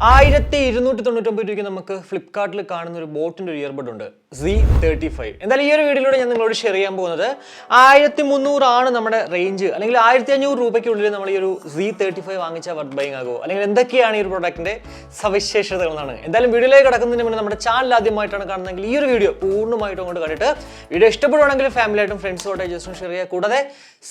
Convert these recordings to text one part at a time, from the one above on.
1299 രൂപയ്ക്ക് നമുക്ക് ഫ്ലിപ്കാർട്ടിൽ കാണുന്ന ഒരു ബോട്ടിന്റെ ഒരു ഇയർബഡ് ഉണ്ട് Z35. എന്തായാലും ഈ ഒരു വീഡിയോയിലൂടെ ഞാൻ നിങ്ങളോട് ഷെയർ ചെയ്യാൻ പോകുന്നത് 1300 ആണ് നമ്മുടെ റേഞ്ച്, അല്ലെങ്കിൽ 1500 രൂപയ്ക്കുള്ളിൽ നമ്മൾ ഈ ഒരു Z35 വാങ്ങിച്ചാൽ വർത്ത് ബൈങ് ആകുമോ, അല്ലെങ്കിൽ എന്തൊക്കെയാണ് ഈ ഒരു പ്രൊഡക്റ്റിന്റെ സവിശേഷതകൾ എന്നാണ്. എന്തായാലും വീഡിയോയിലേക്ക് കടക്കുന്നതിന് മുന്നേ നമ്മുടെ ചാനൽ ആദ്യമായിട്ടാണ് കാണുന്നതെങ്കിൽ ഈ ഒരു വീഡിയോ പൂർണ്ണമായിട്ടും കൊണ്ട് കണ്ടിട്ട് വീഡിയോ ഇഷ്ടപ്പെടുവാണെങ്കിൽ ഫാമിലിയായിട്ടും ഫ്രണ്ട്സുമായിട്ട് ജസ്റ്റ് ഷെയർ ചെയ്യുക, കൂടാതെ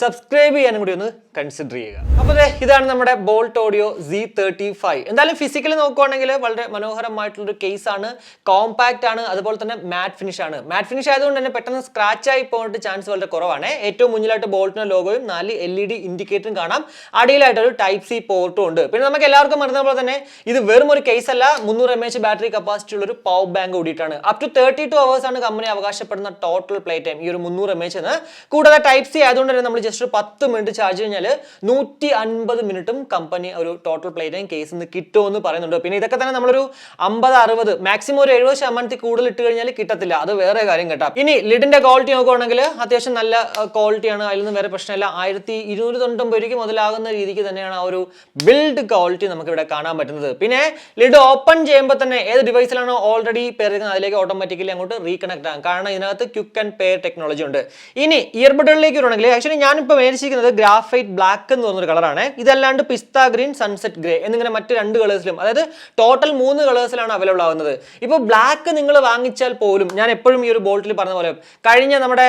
സബ്സ്ക്രൈബ് ചെയ്യാനും കൂടി ഒന്ന് കൺസിഡർ ചെയ്യുക. അപ്പോൾ ഇതാണ് നമ്മുടെ ബോൾട്ട് ഓഡിയോ Z35. എന്തായാലും ഫിസിക്കലി നോക്കുവാണെങ്കിൽ വളരെ മനോഹരമായിട്ടുള്ളൊരു കേസാണ്, കോമ്പാക്റ്റ് ആണ്, അതുപോലെ തന്നെ മാറ്റ് ഫിനിഷ് ആണ്. മാറ്റ് ഫിനിഷ് ആയതുകൊണ്ട് തന്നെ പെട്ടെന്ന് സ്ക്രാച്ച് ആയി പോയിട്ട് ചാൻസ് വളരെ കുറവാണ്. ഏറ്റവും മുന്നിലായിട്ട് ബോൾട്ടിന്റെ ലോഗോയും 4 LED ഇൻഡിക്കേറ്ററും കാണാം. അടിയിലായിട്ട് ഒരു ടൈപ്പ് സി പോർട്ടും ഉണ്ട്. പിന്നെ നമുക്ക് എല്ലാവർക്കും അറിയുന്ന പോലെ തന്നെ ഇത് വെറും ഒരു കേസ് അല്ല, 300 mAh ബാറ്ററി കപ്പാസിറ്റി ഉള്ള ഒരു പവർ ബാങ്ക് കൂടിയിട്ടാണ്. അപ് ടു 32 hours ആണ് കമ്പനി അവകാശപ്പെടുന്ന ടോട്ടൽ പ്ലേ ടൈം ഈ ഒരു 300 mAh എന്ന്. കൂടാതെ ടൈപ്പ് സി ആയതുകൊണ്ട് തന്നെ നമ്മൾ ജസ്റ്റ് ഒരു 10 മിനിറ്റ് ചാർജ് കഴിഞ്ഞാൽ 150 മിനിറ്റും കമ്പനി ഒരു ടോട്ടൽ പ്ലേ ടൈം കേസിൽ നിന്ന് കിട്ടുമെന്ന് പറയുന്നുണ്ട്. പിന്നെ ഇതൊക്കെ തന്നെ നമ്മളൊരു 50-60 മാക്സിമം ഒരു 70% കൂടുതൽ ഇട്ട് കഴിഞ്ഞാൽ കിട്ടത്തില്ല, അത് വേറെ കാര്യം കേട്ടോ. ഇനി ലിഡിന്റെ ക്വാളിറ്റി നോക്കുകയാണെങ്കിൽ അത്യാവശ്യം നല്ല ക്വാളിറ്റിയാണ്, അതിൽ നിന്ന് വേറെ പ്രശ്നമില്ല. 1299 രൂപയ്ക്ക് മുതലാകുന്ന രീതിക്ക് തന്നെയാണ് ആ ഒരു ബിൽഡ് ക്വാളിറ്റി നമുക്ക് ഇവിടെ കാണാൻ പറ്റുന്നത്. പിന്നെ ലിഡ് ഓപ്പൺ ചെയ്യുമ്പോൾ തന്നെ ഏത് ഡിവൈസിലാണോ ഓൾറെഡി പെയർ ചെയ്യുന്നത് അതിലേക്ക് ഓട്ടോമാറ്റിക്കലി അങ്ങോട്ട് റീകണക്ട് ആകും, കാരണം ഇതിനകത്ത് ക്വിക്ക് ആൻഡ് പെയർ ടെക്നോളജി ഉണ്ട്. ഇനി ഇയർബഡുകളിലേക്ക് വരുവാണെങ്കിൽ ആക്ച്വലി ഞാനിപ്പോൾ മേടിച്ചിരിക്കുന്നത് ഗ്രാഫൈറ്റ് ബ്ലാക്ക് എന്ന് പറഞ്ഞൊരു കളറാണ്. ഇതല്ലാണ്ട് പിസ്ത ഗ്രീൻ, സൺസെറ്റ് ഗ്രേ എന്നിങ്ങനെ മറ്റ് 2 കളേഴ്സിലും, അതായത് ടോട്ടൽ 3 കളേഴ്സിലാണ് അവൈലബിൾ ആവുന്നത്. ഇപ്പോൾ ബ്ലാക്ക് നിങ്ങൾ വാങ്ങിച്ചാൽ പോലും ഞാൻ എപ്പോഴും ഈ ഒരു ബോൾട്ടിൽ പറഞ്ഞ പോലെ കഴിഞ്ഞ നമ്മുടെ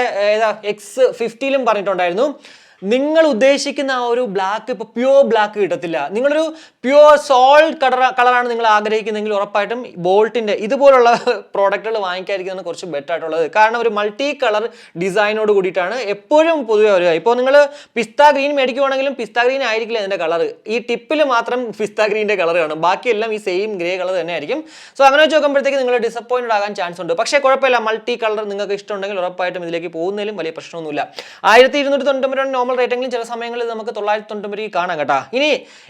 X50 പറഞ്ഞിട്ടുണ്ടായിരുന്നു, നിങ്ങൾ ഉദ്ദേശിക്കുന്ന ആ ഒരു ബ്ലാക്ക് ഇപ്പോൾ പ്യുവർ ബ്ലാക്ക് കിട്ടത്തില്ല. നിങ്ങളൊരു പ്യുവർ സോൾട്ട് കളറാണ് നിങ്ങൾ ആഗ്രഹിക്കുന്നതെങ്കിൽ ഉറപ്പായിട്ടും ബോൾട്ടിന്റെ ഇതുപോലുള്ള പ്രോഡക്റ്റുകൾ വാങ്ങിക്കാതിരിക്കുന്നതാണ് കുറച്ച് ബെറ്റർ ആയിട്ടുള്ളത്. കാരണം ഒരു മൾട്ടി കളർ ഡിസൈനോട് കൂടിയിട്ടാണ് എപ്പോഴും പൊതുവെ വരിക. ഇപ്പോൾ നിങ്ങൾ പിസ്ത ഗ്രീൻ മേടിക്കുവാണെങ്കിലും പിസ്ത ഗ്രീൻ ആയിരിക്കില്ല ഇതിന്റെ കളർ, ഈ ടിപ്പിൽ മാത്രം പിസ്ത ഗ്രീൻ്റെ കളർ കാണും, ബാക്കിയെല്ലാം ഈ സെയിം ഗ്രേ കളർ തന്നെ ആയിരിക്കും. സോ അങ്ങനെ വെച്ച് നോക്കുമ്പോഴത്തേക്ക് നിങ്ങൾ ഡിസപ്പോയിന്റഡ് ആകാൻ ചാൻസ് ഉണ്ട്. പക്ഷേ കുഴപ്പമില്ല, മൾട്ടി കളർ നിങ്ങൾക്ക് ഇഷ്ടമുണ്ടെങ്കിൽ ഉറപ്പായിട്ടും ഇതിലേക്ക് പോകുന്നതിലും വലിയ പ്രശ്നമൊന്നുമില്ല. 1299 നോർമൽ റേറ്റെങ്കിലും ചില സമയങ്ങളിൽ നമുക്ക് 999 കാണാം കേട്ടോ. ഇനി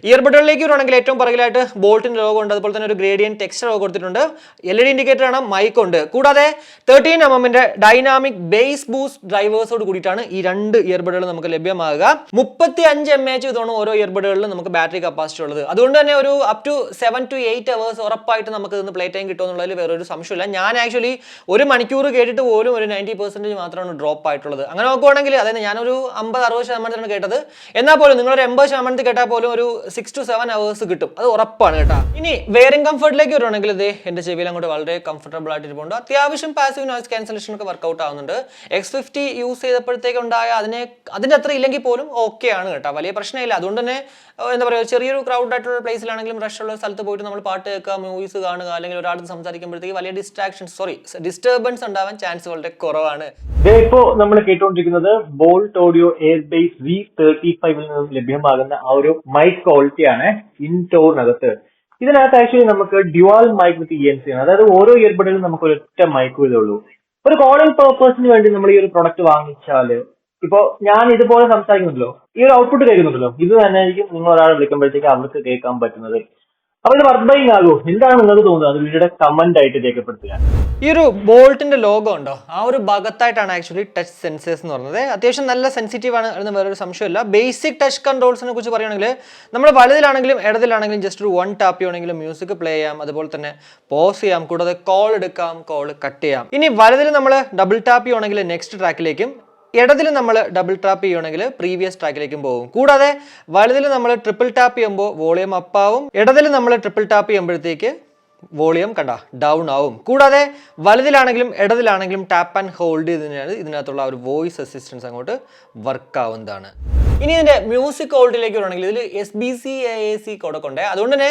ഇയർബഡുകളിലേക്ക് വരുവാണെങ്കിൽ ഏറ്റവും പുറകിലായിട്ട് ബോൾട്ടിന്റെ ലോഗോ ഉണ്ട്, അതുപോലെ തന്നെ ഒരു ഗ്രേഡിയന്റ് ടെക്സ്ചർ ലോഗോ കൊടുത്തിട്ടുണ്ട്, LED ഇൻഡിക്കേറ്റർ ആണ്, മൈക്ക് ഉണ്ട്. കൂടാതെ 13 mm ഡൈനാമിക് ബേസ് ബൂസ്റ്റ് ഡ്രൈവേഴ്സോട് കൂടിയിട്ടാണ് ഈ 2 ഇയർബഡുകൾ നമുക്ക് ലഭ്യമാകുക. 35 mAh ഇതാണ് ഓരോ ഇയർബഡുകളിലും നമുക്ക് ബാറ്ററി കപ്പാസിറ്റി ഉള്ളത്. അതുകൊണ്ട് തന്നെ ഒരു അപ് ടു 7 to 8 hours ഉറപ്പായിട്ട് നമുക്ക് ഇതിന് പ്ലേ ടൈം കിട്ടുമെന്നുള്ളതിൽ വേറൊരു സംശയമില്ല. ഞാൻ ആക്ച്വലി 1 മണിക്കൂർ കേട്ടിട്ട് പോലും ഒരു 90% മാത്രമാണ് ഡ്രോപ്പ് ആയിട്ടുള്ളത്. അങ്ങനെ നോക്കുവാണെങ്കിൽ അതായത് ഞാനൊരു 50-60% കേട്ടത്, എന്നാൽ പോലും നിങ്ങളൊരു 80% കേട്ടാൽ പോലും ഒരു 6 to 7 hours കിട്ടും, അത് ഉറപ്പാണ് കേട്ടോ. ഇനി വെയറിംഗ് കംഫർട്ടിലേക്ക് വരുവാണെങ്കിൽ ഇത് എന്റെ ചെവിയിൽ അങ്ങോട്ട് വളരെ കംഫർട്ടബിൾ ആയിട്ട് ഇരിപ്പുണ്ട്. അത്യാവശ്യം പാസീവ് നോയ്സ് ക്യാൻസലേഷൻ ഒക്കെ വർക്ക്ഔട്ട് ആവുന്നുണ്ട്. X50 യൂസ് ചെയ്തപ്പോഴത്തേക്ക് ഉണ്ടായ അതിന്റെ അത്ര ഇല്ലെങ്കിൽ പോലും ഓക്കെ ആണ് കേട്ടോ, വലിയ പ്രശ്നമില്ല. അതുകൊണ്ട് തന്നെ എന്താ പറയുക, ചെറിയൊരു ക്രൗഡ് ആയിട്ടുള്ള പ്ലേസിലാണെങ്കിലും റഷ് ഉള്ള സ്ഥലത്ത് പോയിട്ട് നമ്മൾ പാട്ട് കേൾക്കുക, മൂവീസ് കാണുക, അല്ലെങ്കിൽ ഒരാളുടെ സംസാരിക്കുമ്പോഴത്തേക്ക് വലിയ ഡിസ്റ്റർബൻസ് ഉണ്ടാവാൻ ചാൻസ് വളരെ കുറവാണ്. ഇപ്പോ നമ്മൾ കേട്ടുകൊണ്ടിരിക്കുന്നത് ബോൾട്ട് ഓഡിയോ എയർബേസ് Z35 നിന്നും ലഭ്യമാകുന്ന ആ ഒരു മൈക്ക് ക്വാളിറ്റിയാണ് ഇൻഡോറിനകത്ത്. ഇതിനകത്ത് ആക്ച്വലി നമുക്ക് ഡ്യുവൽ മൈക്ക് വിത്ത് ENC ആണ്, അതായത് ഓരോ ഇയർബഡിലും നമുക്ക് ഒരൊറ്റ മൈക്ക് ഇതുള്ളൂ. ഒരു കോളിംഗ് പർപ്പസിന് വേണ്ടി നമ്മൾ ഈ ഒരു പ്രൊഡക്റ്റ് വാങ്ങിച്ചാല്, ഇപ്പോ ഞാൻ ഇതുപോലെ സംസാരിക്കുന്നുണ്ടല്ലോ, ഈ ഒരു ഔട്ട്പുട്ട് കേൾക്കുന്നുണ്ടല്ലോ, ഇത് തന്നെ ആയിരിക്കും നിങ്ങൾ ഒരാളെ വിളിക്കുമ്പോഴത്തേക്ക് അവർക്ക് കേൾക്കാൻ പറ്റുന്നത്. അപ്പോൾ ഇത് വർത്ത് ബൈങ് ആകുമോ? എന്താണ് നിങ്ങൾക്ക് തോന്നുന്നത്? അത് വീഡിയോയുടെ കമന്റ് ആയിട്ട് രേഖപ്പെടുത്തുക. ഈ ഒരു ബോൾട്ടിന്റെ ലോഗോ ഉണ്ടോ, ആ ഒരു ഭാഗത്തായിട്ടാണ് ആക്ച്വലി ടച്ച് സെൻസേഴ്സ് എന്ന് പറയുന്നത്. അത്യാവശ്യം നല്ല സെൻസിറ്റീവ് ആണ് എന്ന് വേറൊരു സംശയമില്ല. ബേസിക് ടച്ച് കൺട്രോൾസിനെ കുറിച്ച് പറയുകയാണെങ്കിൽ നമ്മൾ വലുതിലാണെങ്കിലും ഇടതിലാണെങ്കിലും ജസ്റ്റ് ഒരു 1 ടാപ്പ് ചെയ്യുകയാണെങ്കിലും മ്യൂസിക് പ്ലേ ചെയ്യാം, അതുപോലെ തന്നെ പോസ് ചെയ്യാം, കൂടാതെ കോൾ എടുക്കാം, കോൾ കട്ട് ചെയ്യാം. ഇനി വലുതിൽ നമ്മൾ ഡബിൾ ടാപ്പ് ചെയ്യുകയാണെങ്കിൽ നെക്സ്റ്റ് ട്രാക്കിലേക്കും, ഇടതിൽ നമ്മൾ ഡബിൾ ടാപ്പ് ചെയ്യുകയാണെങ്കിൽ പ്രീവിയസ് ട്രാക്കിലേക്കും പോകും. കൂടാതെ വലുതിൽ നമ്മൾ ട്രിപ്പിൾ ടാപ്പ് ചെയ്യുമ്പോൾ വോളിയം അപ്പ് ആവും, ഇടതിൽ നമ്മൾ ട്രിപ്പിൾ ടാപ്പ് ചെയ്യുമ്പോഴത്തേക്ക് വോളിയം ഡൗൺ ആവും. കൂടാതെ വലുതിലാണെങ്കിലും ഇടതിലാണെങ്കിലും ടാപ്പ് ആൻഡ് ഹോൾഡ് ചെയ്തതിനാണ് ഇതിനകത്തുള്ള ഒരു വോയിസ് അസിസ്റ്റൻസ് അങ്ങോട്ട് വർക്ക് ആവുന്നതാണ്. ഇനി ഇതിന്റെ മ്യൂസിക് ക്വാളിറ്റിയിലേക്ക് വരുവാണെങ്കിൽ ഇതിൽ SBC AAC കോഡൊക്കെ ഉണ്ട്. അതുകൊണ്ട് തന്നെ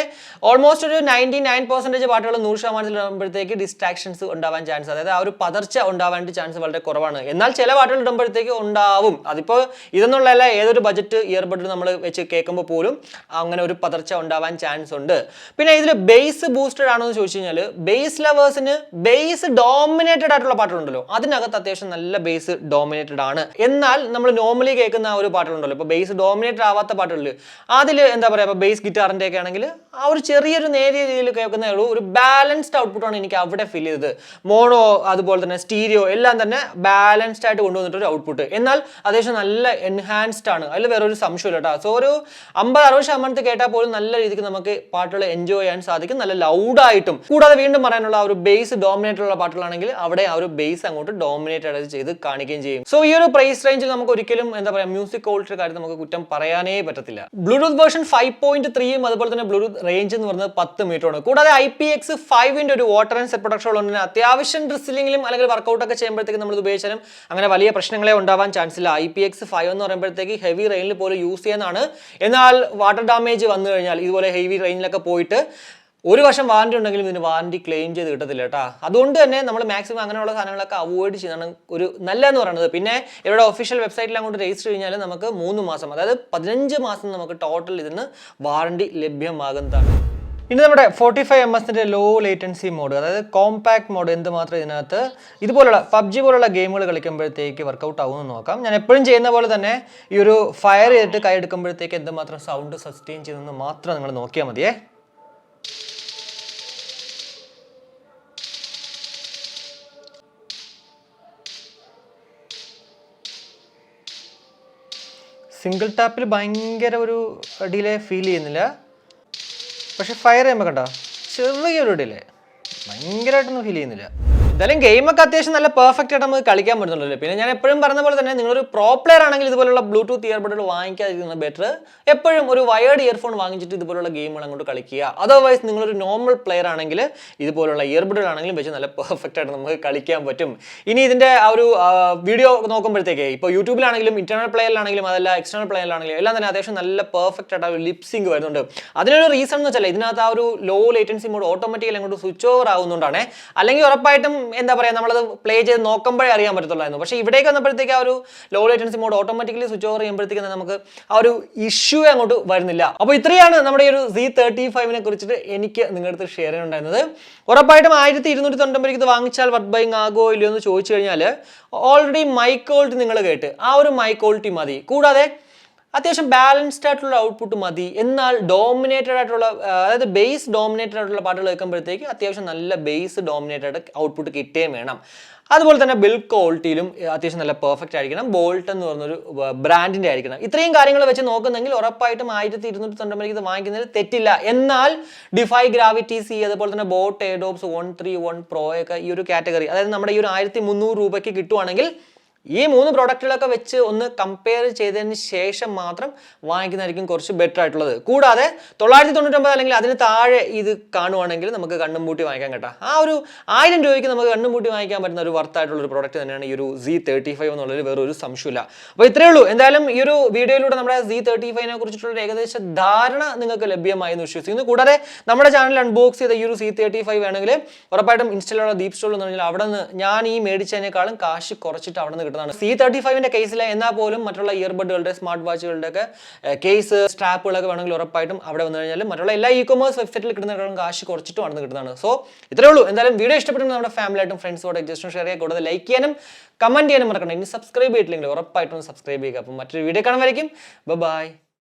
ഓൾമോസ്റ്റ് ഒരു 99% പാട്ടുകൾ 100% ഇടുമ്പോഴത്തേക്ക് ഡിസ്ട്രാക്ഷൻസ് ഉണ്ടാവാൻ ചാൻസ്, അതായത് ആ ഒരു പതർച്ച ഉണ്ടാവാൻ ചാൻസ് വളരെ കുറവാണ്. എന്നാൽ ചില പാട്ടുകൾ ഇടുമ്പോഴത്തേക്ക് ഉണ്ടാവും. അതിപ്പോൾ ഇതെന്നുള്ളതല്ല, ഏതൊരു ബജറ്റ് ഇയർബഡ് നമ്മൾ വെച്ച് കേൾക്കുമ്പോൾ പോലും അങ്ങനെ ഒരു പതർച്ച ഉണ്ടാവാൻ ചാൻസ് ഉണ്ട്. പിന്നെ ഇതിൽ ബേസ് ബൂസ്റ്റഡ് ആണോ എന്ന് ചോദിച്ചു കഴിഞ്ഞാൽ, ബേസ് ലവേഴ്സിന് ബേസ് ഡോമിനേറ്റഡ് ആയിട്ടുള്ള പാട്ടുകളുണ്ടല്ലോ, അതിനകത്ത് അത്യാവശ്യം നല്ല ബേസ് ഡോമിനേറ്റഡ് ആണ്. എന്നാൽ നമ്മൾ നോർമലി കേൾക്കുന്ന ആ ഒരു പാട്ടുകളുണ്ടല്ലോ, ഇപ്പോൾ ബേസ് ഡോമിനേറ്റ് ആവാത്ത പാട്ടുകളിൽ അതിൽ എന്താ പറയുക, ഇപ്പോൾ ബേസ് ഗിറ്റാറിൻ്റെ ഒക്കെ ആണെങ്കിൽ ആ ഒരു ചെറിയൊരു നേരിയ രീതിയിൽ കേൾക്കുന്നേ ഉള്ളൂ. ഒരു ബാലൻസ്ഡ് ഔട്ട്പുട്ടാണ് എനിക്ക് അവിടെ ഫീൽ ചെയ്തത്. മോണോ അതുപോലെ തന്നെ സ്റ്റീരിയോ എല്ലാം തന്നെ ബാലൻസ്ഡ് ആയിട്ട് കൊണ്ടുവന്നിട്ടൊരു ഔട്ട്പുട്ട്. എന്നാൽ അത്യാവശ്യം നല്ല എൻഹാൻസ്ഡ് ആണ്, അതിൽ വേറൊരു സംശയമില്ല കേട്ടോ. സോ ഒരു 50-60% കേട്ടാൽ പോലും നല്ല രീതിക്ക് നമുക്ക് പാട്ടുകൾ എൻജോയ് ചെയ്യാൻ സാധിക്കും, നല്ല ലൗഡായിട്ടും. കൂടാതെ വീണ്ടും പറയാനുള്ള ആ ഒരു ബേസ് ഡോമിനേറ്റ് ഉള്ള പാട്ടുകളാണെങ്കിൽ അവിടെ ആ ഒരു ബേസ് അങ്ങോട്ട് ഡോമിനേറ്റ് ചെയ്ത് കാണിക്കുകയും ചെയ്യും. സോ ഈ ഒരു പ്രൈസ് റേഞ്ചിൽ നമുക്ക് ഒരിക്കലും എന്താ പറയുക മ്യൂസിക് ക്വാളിറ്റിയുടെ കാര്യം നമുക്ക് കുറ്റം പറയാനേ പറ്റത്തില്ല. ബ്ലൂടൂത്ത് വേർഷൻ 5.3 അതുപോലെ തന്നെ ബ്ലൂടൂത്ത് റേഞ്ച് എന്ന് പറയുന്നത് 10 മീറ്ററാണ്. കൂടാതെ IPX5 ഒരു വാട്ടർ ആൻഡ് സെറ്റ് പ്രൊട്ടക്ഷൻ ഉള്ളതിന് അത്യാവശ്യം ഡ്രിസ്സിലിംഗിലും അല്ലെങ്കിൽ വർക്കൗട്ട് ഒക്കെ ചെയ്യുമ്പോഴത്തേക്ക് നമ്മൾ ഉപയോഗിച്ചാലും അങ്ങനെ വലിയ പ്രശ്നങ്ങളെ ഉണ്ടാവാൻ ചാൻസ് ഇല്ല. IPX5 എന്ന് പറയുമ്പോഴത്തേക്ക് ഹെവി റെയിനിൽ പോലും യൂസ് ചെയ്യുന്നതാണ്. എന്നാൽ വാട്ടർ ഡാമേജ് വന്നു കഴിഞ്ഞാൽ ഇതുപോലെ ഹെവി റെയിനിലൊക്കെ പോയിട്ട് ഒരു വർഷം വാറണ്ടി ഉണ്ടെങ്കിലും ഇതിന് വാറണ്ടി ക്ലെയിം ചെയ്ത് കിട്ടത്തില്ല കേട്ടോ. അതുകൊണ്ട് തന്നെ നമ്മൾ മാക്സിമം അങ്ങനെയുള്ള സാധനങ്ങളൊക്കെ അവോയ്ഡ് ചെയ്യുന്നതാണ് ഒരു നല്ലതെന്ന് പറയുന്നത്. പിന്നെ ഇവരുടെ ഒഫീഷ്യൽ വെബ്സൈറ്റിൽ അങ്ങോട്ട് രജിസ്റ്റർ കഴിഞ്ഞാൽ നമുക്ക് 3 മാസം, അതായത് 15 മാസം നമുക്ക് ടോട്ടൽ ഇതിന് വാറണ്ടി ലഭ്യമാകുന്നതാണ്. ഇനി നമ്മുടെ 45 ms ലോ ലേറ്റൻസി മോഡ്, അതായത് കോമ്പാക്ട് മോഡ് എന്തുമാത്രം ഇതിനകത്ത് ഇതുപോലുള്ള PUBG പോലുള്ള ഗെയിമുകൾ കളിക്കുമ്പോഴത്തേക്ക് വർക്കൗട്ട് ആവുമെന്ന് നോക്കാം. ഞാൻ എപ്പോഴും ചെയ്യുന്ന പോലെ തന്നെ ഈ ഒരു ഫയർ ചെയ്തിട്ട് കൈ എടുക്കുമ്പോഴത്തേക്ക് എന്തുമാത്രം സൗണ്ട് സസ്റ്റെയിൻ ചെയ്യുന്നതെന്ന് മാത്രം നിങ്ങൾ നോക്കിയാൽ മതിയേ. സിംഗിൾ ടാപ്പിൽ ഭയങ്കര ഒരു ഡിലേ ഫീൽ ചെയ്യുന്നില്ല, പക്ഷെ ഫയർ ചെയ്യുമ്പോൾ കണ്ടോ ചെറിയൊരു ഡിലേ, ഭയങ്കരമായിട്ടൊന്നും ഫീൽ ചെയ്യുന്നില്ല. എന്തായാലും ഗെയിമൊക്കെ അത്യാവശ്യം നല്ല പെർഫെക്റ്റ് ആയിട്ട് നമുക്ക് കളിക്കാൻ പറ്റുന്നുള്ളൂ. പിന്നെ ഞാൻ എപ്പോഴും പറഞ്ഞ പോലെ തന്നെ നിങ്ങളൊരു പ്രോ പ്ലെയർ ആണെങ്കിൽ ഇതുപോലുള്ള ബ്ലൂടൂത്ത് ഇയർബഡുകൾ വാങ്ങിക്കാതിരിക്കുന്നത് ബെറ്റർ. എപ്പോഴും ഒരു വയേർഡ് ഇയർഫോൺ വാങ്ങിച്ചിട്ട് ഇതുപോലുള്ള ഗെയിമുകൾ അങ്ങോട്ട് കളിക്കുക. അതർവൈസ് നിങ്ങളൊരു നോർമൽ പ്ലെയർ ആണെങ്കിൽ ഇതുപോലുള്ള ഇയർബഡുകളാണെങ്കിലും വെച്ച് നല്ല പെർഫെക്റ്റ് ആയിട്ട് നമുക്ക് കളിക്കാൻ പറ്റും. ഇനി ഇതിൻ്റെ ആ ഒരു വീഡിയോ നോക്കുമ്പോഴത്തേക്ക് ഇപ്പോൾ യൂട്യൂബിലാണെങ്കിലും ഇന്റർണൽ പ്ലെയറിലാണെങ്കിലും അതല്ല എക്സ്റ്റേണൽ പ്ലെയറിലാണെങ്കിലും എല്ലാം തന്നെ അത്യാവശ്യം നല്ല പെർഫെക്റ്റ് ആയിട്ട് ആ ഒരു ലിപ്സിങ് വരുന്നുണ്ട്. അതിനൊരു റീസൺ എന്ന് വെച്ചാൽ ഇതിനകത്ത് ആ ഒരു ലോ ലേറ്റൻസി മോഡ് ഓട്ടോമാറ്റിക്കലി അങ്ങോട്ട് സ്വിച്ച് ഓവർ ആവുന്നതുകൊണ്ടാണ്. അല്ലെങ്കിൽ ഉറപ്പായിട്ടും എന്താ പറയുക, നമ്മളത് പ്ലേ ചെയ്ത് നോക്കുമ്പോഴേ അറിയാൻ പറ്റത്തുള്ളായിരുന്നു. പക്ഷേ ഇവിടേക്ക് വന്നപ്പോഴത്തേക്ക് ആ ഒരു low latency mode automatically switch over ചെയ്യുമ്പോഴത്തേക്ക് നമുക്ക് ആ ഒരു ഇഷ്യൂ അങ്ങോട്ട് വരുന്നില്ല. അപ്പോൾ ഇത്രയാണ് നമ്മുടെ ഈ ഒരു Z35 കുറിച്ചിട്ട് എനിക്ക് നിങ്ങളുടെ അടുത്ത് ഷെയർ ചെയ്യാനുണ്ടായിരുന്നത്. ഉറപ്പായിട്ടും 1290 ഇത് വാങ്ങിച്ചാൽ വർത്ത് ബൈങ് ആകുമോ ഇല്ലയോ എന്ന് ചോദിച്ചു കഴിഞ്ഞാൽ ഓൾറെഡി മൈക്ക് ക്വാളിറ്റി നിങ്ങൾ കേട്ട് ആ ഒരു മൈക്ക് ക്വാളിറ്റി മതി. കൂടാതെ അത്യാവശ്യം ബാലൻസ്ഡ് ആയിട്ടുള്ള ഔട്ട്പുട്ട് മതി. എന്നാൽ ഡോമിനേറ്റഡ് ആയിട്ടുള്ള, അതായത് ബേസ് ഡോമിനേറ്റഡ് ആയിട്ടുള്ള പാട്ടുകൾ കേൾക്കുമ്പോഴത്തേക്ക് അത്യാവശ്യം നല്ല ബേസ് ഡോമിനേറ്റഡ് ഔട്ട്പുട്ട് കിട്ടുകയും വേണം. അതുപോലെ തന്നെ ബിൽഡ് ക്വാളിറ്റിയിലും അത്യാവശ്യം നല്ല പെർഫെക്റ്റ് ആയിരിക്കണം. ബോൾട്ട് എന്ന് പറഞ്ഞൊരു ബ്രാൻഡിൻ്റെ ആയിരിക്കണം. ഇത്രയും കാര്യങ്ങൾ വെച്ച് നോക്കുന്നെങ്കിൽ ഉറപ്പായിട്ടും 1290 ഇത് വാങ്ങിക്കുന്നതിൽ തെറ്റില്ല. എന്നാൽ ഡിഫൈ ഗ്രാവിറ്റി സി അതുപോലെ തന്നെ ബോട്ട് എയർഡോപ്സ് 131 Pro ഒക്കെ ഈ ഒരു കാറ്റഗറി, അതായത് നമ്മുടെ ഈ ഒരു 1300 രൂപയ്ക്ക് കിട്ടുവാണെങ്കിൽ ഈ 3 പ്രോഡക്റ്റുകളൊക്കെ വെച്ച് ഒന്ന് കമ്പയർ ചെയ്തതിന് ശേഷം മാത്രം വാങ്ങിക്കുന്നതായിരിക്കും കുറച്ച് ബെറ്റർ ആയിട്ടുള്ളത്. കൂടാതെ 999 അല്ലെങ്കിൽ അതിന് താഴെ ഇത് കാണുവാണെങ്കിൽ നമുക്ക് കണ്ണും പൂട്ടി വാങ്ങിക്കാൻ കേട്ടോ. ആ ഒരു 1000 രൂപയ്ക്ക് നമുക്ക് കണ്ണും പൂട്ടി വാങ്ങിക്കാൻ പറ്റുന്ന ഒരു വർത്ത് ആയിട്ടുള്ള ഒരു പ്രോഡക്റ്റ് തന്നെയാണ് ഈ ഒരു Z35 എന്നുള്ളൊരു വേറൊരു സംശയമില്ല. അപ്പോൾ ഇത്രയേ ഉള്ളൂ. എന്തായാലും ഈ ഒരു വീഡിയോയിലൂടെ നമ്മുടെ Z35 കുറിച്ചിട്ടുള്ള ഏകദേശ ധാരണ നിങ്ങൾക്ക് ലഭ്യമായി എന്ന് വിശ്വസിക്കുന്നു. കൂടാതെ നമ്മുടെ ചാനൽ അൺബോക്സ് ചെയ്ത ഈ ഒരു Z35 ആണെങ്കിൽ ഉറപ്പായിട്ടും ഇൻസ്റ്റലുള്ള DeepZstore എന്ന് പറഞ്ഞാൽ അവിടെ നിന്ന് ഞാൻ ഈ മേടിച്ചതിനേക്കാളും കാശ് കുറച്ചിട്ട് അവിടെ നിന്ന് Z35 കേസിലെ എന്നാൽ പോലും മറ്റുള്ള ഇയർബഡുകളുടെ സ്മാർട്ട് വാച്ചുകളുടെ ഒക്കെ കേസ് സ്ട്രാപ്പുകളൊക്കെ വേണമെങ്കിൽ ഉറപ്പായിട്ടും അവിടെ വന്നു കഴിഞ്ഞാൽ മറ്റുള്ള എല്ലാ ഇ-കൊമേഴ്സ് വെബ്സൈറ്റിൽ കിട്ടുന്നതിനേക്കാളും കാശ് കുറച്ചിട്ടും അവിടെ നിന്ന് കിട്ടുന്നതാണ്. സോ ഇത്രയേ ഉള്ളൂ. എന്തായാലും വീഡിയോ ഇഷ്ടപ്പെട്ടെങ്കിൽ നമ്മുടെ ഫാമിലിയായിട്ടും ഫ്രണ്ട്സോടെ ജസ്റ്റ് ഷെയർ ചെയ്യുക. കൂടാതെ ലൈക്ക് ചെയ്യാനും കമന്റ് ചെയ്യാനും മറക്കണം. ഇനി സബ്സ്ക്രൈബ് ചെയ്തിട്ടില്ലെങ്കിൽ ഉറപ്പായിട്ടും സബ്സ്ക്രൈബ് ചെയ്യുക. അപ്പം മറ്റൊരു വീഡിയോ കാണുമായിരിക്കും. ബൈ.